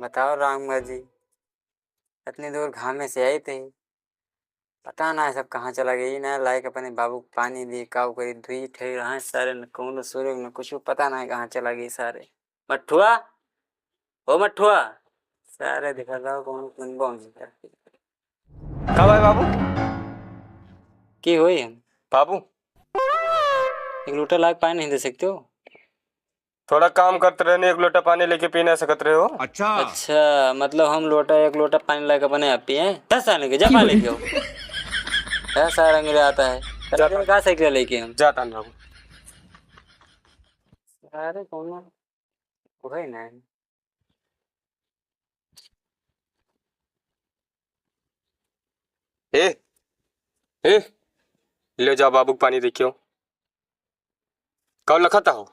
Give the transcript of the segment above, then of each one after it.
बताओ रामगढ़ जी, इतनी दूर घामे से आई थी, पता ना सब कहाँ चला गई ना। लायक अपने बाबू को पानी दी काऊ करी धुई ठहरी रहा सारे न कौन सूर्य न कुछ पता ना कहाँ चला गई सारे। मठुआ हो मठुआ सारे दिखा था कौन कौन कौन कब आए बाबू? की हुई हम बाबू एक लोटा लायक पानी नहीं दे सकते हो? थोड़ा काम करते रहने, एक लोटा पानी लेके पी नहीं सकते रहे हो। अच्छा मतलब हम लोटा एक लोटा पानी लाके अपने आप पिए 10 साल के जमा लेके हो। 10 साल अंग्रेज आता है कहाँ से लेके हम जाता नहीं बाबू। अरे कौन वही ना। ए ए ले जाओ बाबू को पानी देखियो। कब लखा था हो?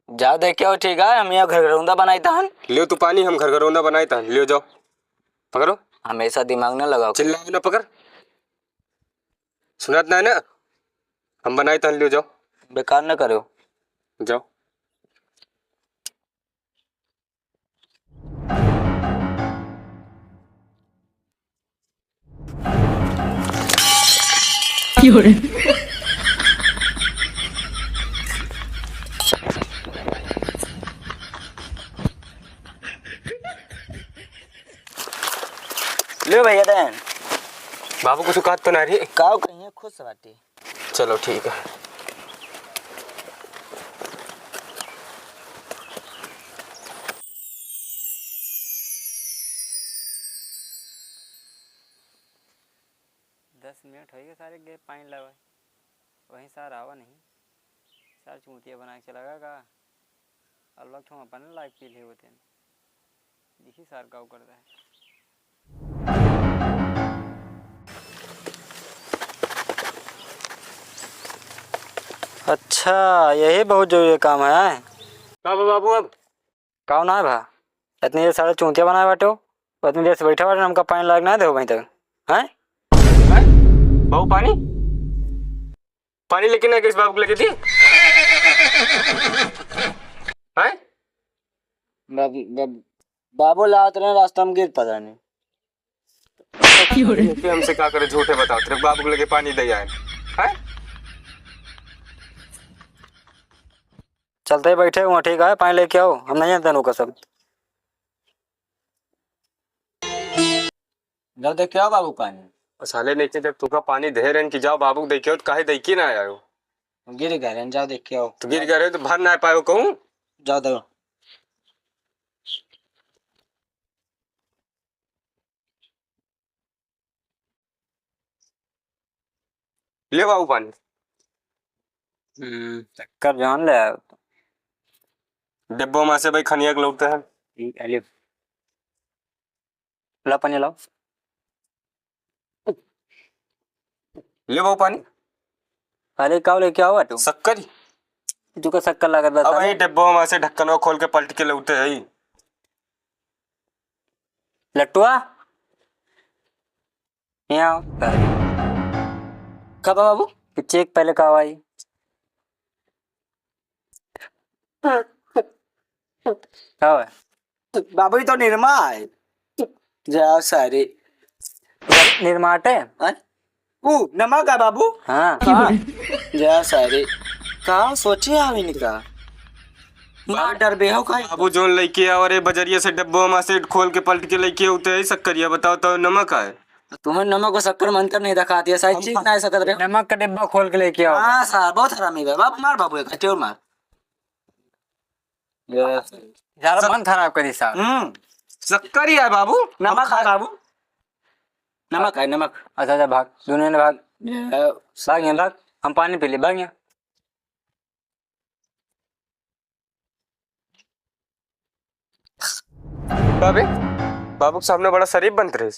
जाओ देखे हो ठीक है। हम यहाँ घर घरौंदा बनाई था ले तू पानी, हम घर घरौंदा बनाए था। ले जाओ पकड़ो। हमेशा दिमाग न लगाओ। चिल्लाओ ना, पकड़। सुनत नहीं ना, हम बनाए था। ले जाओ, बेकार न करो। जाओ। ले भैया देन बाबू कुछ कहा तो नहीं? काव कहीं खुश बाटी। चलो ठीक है। दस मिनट हो गए सारे गए पानी लगा वहीं सार आवा नहीं सार चूतिया बना के चला गा और वक्त हम अपन लाइक पी ले होते हैं देखी सार गाँव करता है। अच्छा यही बहुत जरूरी काम है। कब बाबू? अब कौन है भा इतनी देर सारे चूतिया बनाए बाटो इतनी देर से बैठा बाटे हमका पानी लाग ना दे वहीं तक हैं? बाबू पानी पानी लेकिन ना किस बाबू को लेके थी? हैं? बाबू लात रहे रास्ता में गिर पड़ा नहीं। हमसे क्या करे, झूठे बताओ तेरे बाबू को लेके पानी दे आए हैं? चलते ही बैठे हुआ ठीक है पानी लेके आओ हम नहीं जानते का सब। जाओ देख के आओ बाबू पानी। साले नीचे जब तुका पानी दे रहे कि जाओ बाबू को देखियो तो काहे देख के ना आयो? गिर गए जाओ देख के आओ। तो गिर गए तो भर ना पायो कहूँ। जाओ दो ले बाबू पानी। चक्कर जान ले डिब्बों में से भाई खनिया के लौटते हैं। ठीक है ला पानी लाओ। ले बाबू पानी। अरे काव लेके आओ तू शक्कर तू का शक्कर लागत अब वही डिब्बों में से ढक्कन खोल के पलट के लौटे है। लट्टुआ यहाँ कब बाबू चेक पहले कब आई? कब है बाबू? तो निर्मा है जाओ सारे निर्माट है नमक है बाबू। हाँ जाओ सारे कहा सोचे आवे निका मार डर बेहो खाई बाबू जोन लेके और ये बजरिया से डिब्बों में से खोल के पलट के लेके होते है शक्करिया। बताओ तो नमक है? तुम्हें नमक को शक्कर मानकर नहीं दिखाती है शायद चीज ना ऐसा कर रहे। नमक का डिब्बा खोल के लेके आओ। हाँ सर बहुत हरामी है बाप। मार बाबू एक हटेओ मार यार मन खराब करी साहब। शक्करिया है बाबू। नमक है बाबू नमक है नमक। अच्छा अच्छा भाग दुनिया ने भाग भाग यहाँ भाग हम पानी पी ले भाग यहाँ। बाबे बाबू के सामने बड़ा शरीफ बनते रहे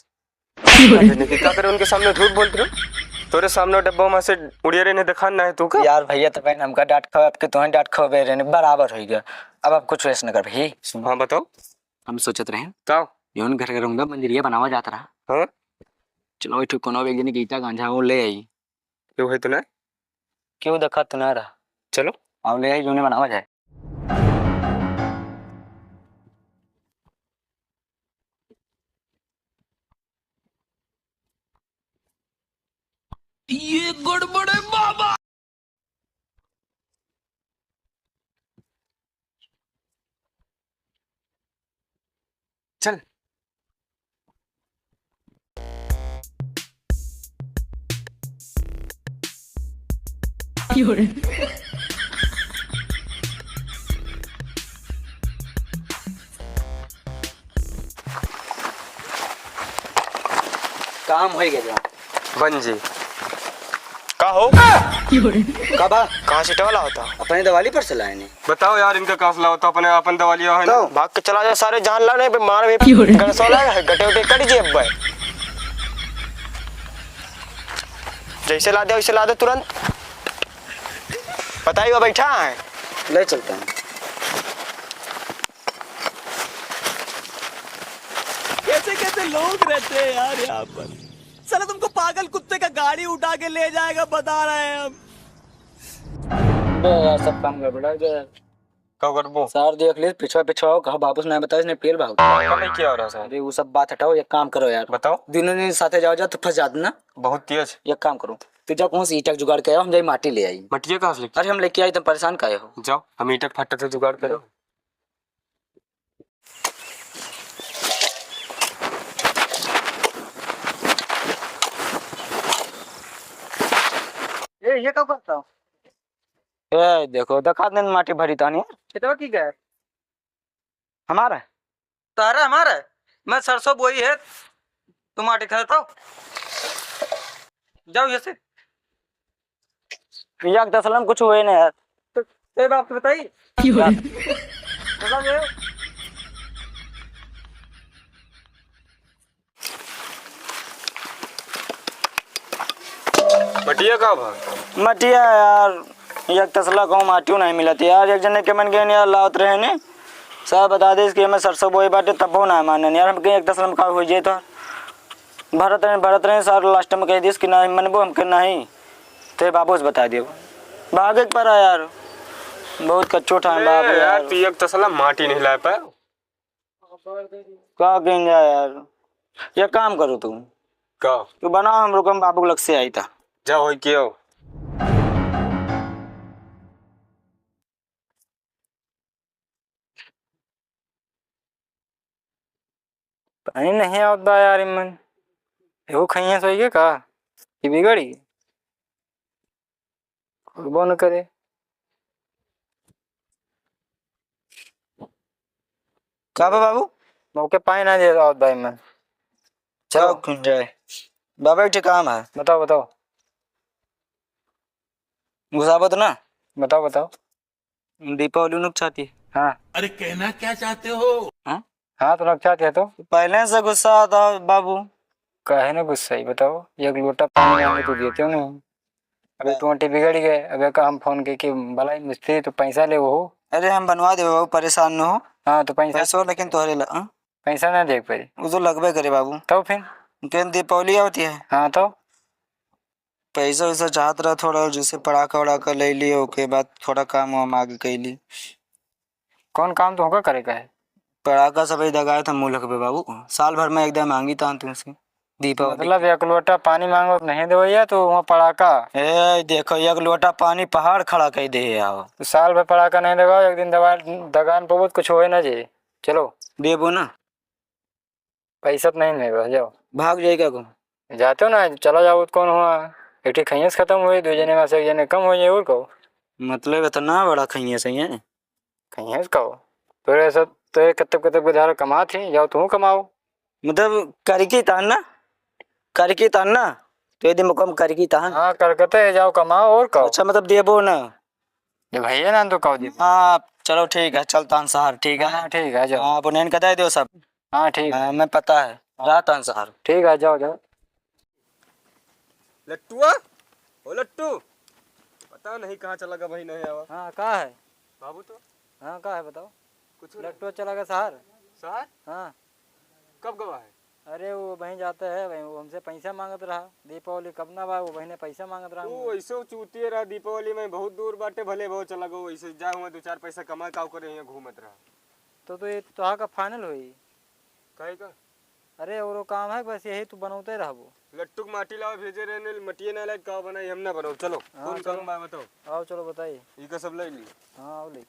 क्या करे उनके सामने झूठ बोलते रहे। तोरे सामने डब्बा में से उड़िया ने देखा ना है तू का? यार भैया तो बहन हमका डांट खाओ आपके तुम्हें डांट खाओ बे बराबर हो गया। अब आप कुछ वैसे न कर भाई। हाँ बताओ। हम सोचत रहे का योन घर रहूंगा मंदिरिया बनावा जाता रहा। हाँ चलो ठीक कोनो एक दिन गीता गांजा वो ले आई क्यों है तू ना? क्यों देखा तू ना रहा। चलो अब ले आई जो बनावा जाए। ये गड़बड़ है बाबा। चल। काम हो गया बन जी का हो कब कहाँ से टवाला होता। अपने दिवाली पर चलाए ने बताओ यार इनका काफला होता अपने अपन दवालिया है ना। भाग के चला जा सारे जान लाने पे मार भी गणसोला गटे उटे कट जी अब जैसे ला दे वैसे ला दे तुरंत। बताइए वो बैठा है ले चलते हैं। कैसे कैसे लोग रहते हैं यार यहाँ पर। साला तुमको पागल कुत्ते का गाड़ी उठा के ले जाएगा बता रहे हैं हम। यार सब काम गड़बड़ा गया। कब करबो सर देख ले पिछवा पिछवा कहा वापस नहीं बताया इसने पेल भाग। का नहीं किया हो रहा सर। अरे वो सब बात हटाओ एक काम करो यार। बताओ। दिनों दिन साथे जाओ तो फंस जाते ना। बहुत तेज। एक काम करो तू जाओ कौन सी ईटक जुगाड़ के आओ हम जाए माटी ले आई। मटिया कहाँ से लेके अरे हम लेके आई तो परेशान काहे हो। जाओ हम ईटक फटक से जुगाड़ करो। ये कब करता हूँ। ए देखो दिखा देन माटी भरी तानी खेतवा की गए हमारा है। तारा हमारा है। मैं सरसों बोई है तुम आटे खाता हो। जाओ जैसे याक दसलम कुछ हुए ना यार। तो बाप को बताइए चला गए। मटिया कहाँ भाग। मटिया यार एक तसला कहूँ माटियो नहीं मिलती यार। एक जने के मन गए यार लावत रहे ने सब बता दे इसके मैं सरसों बोई बाटे तब हो ना माने यार। हम कहीं एक तसला में का हो जाए तो भरत रहे सर लास्ट में कह दिस कि नहीं मनबो हम कहना नहीं तो बाबूस बता दियो भागे पर यार बहुत कच्चो ठाम बाप यार यार। तू एक तसला माटी नहीं ला पाया। का कहें यार ये काम करो तुम का तू बनाओ हम रुकम बाबू लग से आई था। जाओ होई कियो। पानी नहीं आता यार इमन एहो खइया सोई के का कि बिगड़ी खुलबो न करे। का बाबू मौके पानी ना दे रहा भाई मैं। चलो खुल जाए बाबा एक काम है। बताओ बताओ घुसाबत ना बताओ बताओ। दीपावली नुक चाहती है। हाँ अरे कहना क्या चाहते हो। हाँ तो रख चाहते है तो पहले से गुस्सा आता बाबू। काहे ना गुस्सा ही बताओ। एक लोटा पानी आने तो देते हो नहीं। अबे टोंटी बिगड़ गए अबे का हम फोन के भला मिस्त्री तो पैसा ले वो। अरे हम बनवा दे बाबू परेशान न हो। हाँ तो पैसा पैसा लेकिन तोहरे पैसा ना देख पाए वो तो लगभग करे बाबू। तो फिर क्या दीपावली होती है। हाँ तो पैसा वैसा चाहत रहा थोड़ा जैसे पड़ाका वड़ाका ले लिए ओके बाद थोड़ा काम वाम आगे कैली। कौन काम तो होगा करेगा है। पड़ाका सब दगाए था मुँह लगभग बाबू साल भर में एकदम मांगी था तुमसे दीपावली। मतलब एक लोटा पानी मांगो तो नहीं देवैया तो वहाँ पड़ाका। ए देखो एक लोटा पानी पहाड़ खड़ा कर दे आओ। तो साल भर पड़ाका नहीं दगाओ एक दिन दवा दगान पे बहुत कुछ होए ना जी। चलो देबो ना पैसा तो नहीं मिलेगा जाओ भाग जाएगा को जाते हो ना चला जाओ तो कौन हुआ। एक ठीक खैस खत्म हुए दो जने में से एक जने कम हो जाए और कहो मतलब इतना बड़ा खैया सही है। खैस कहो तो ऐसा तो कतब कतब गुजारा कमा थी जाओ तुम कमाओ। मतलब करके तानना तो यदि मुकम करके तान। हाँ कलकत्ता जाओ कमाओ और कहो। अच्छा मतलब देबो ना जब भैया ना तो कहो जी। हाँ चलो ठीक है चलता शहर ठीक है। हाँ ठीक है जाओ। हाँ पुनैन कदा दो सब। हाँ ठीक है हाँ मैं पता है रात शहर। ठीक है जाओ जाओ। लट्टुआ ओ लट्टू पता नहीं कहाँ चला गया भाई नहीं आवा। हाँ कहाँ है बाबू तो हाँ कहाँ है बताओ। कुछ लट्टू चला गया शहर। शहर हाँ कब गवा है। अरे वो वहीं जाता है वहीं वो हमसे पैसा मांगत रहा दीपावली कब ना बा वो वहीं ने पैसा मांगत रहा। तू ऐसे चूतिए रहा दीपावली में बहुत दूर बाटे भले बहुत चला गो ऐसे जा हुआ दो चार पैसा कमा काव करे यहाँ घूमत रहा। तो ये तो का फाइनल हुई। कहे का अरे और वो काम है बस यही तू बनौते रहबो। लट्टू के माटी लाओ भेजे रहने मटिए ना लाइक का बनाई हम ना बनाओ चलो। हाँ, कौन चलो। काम बा बताओ। आओ चलो बताइए। ई का सब ले ली। हाँ आओ ले।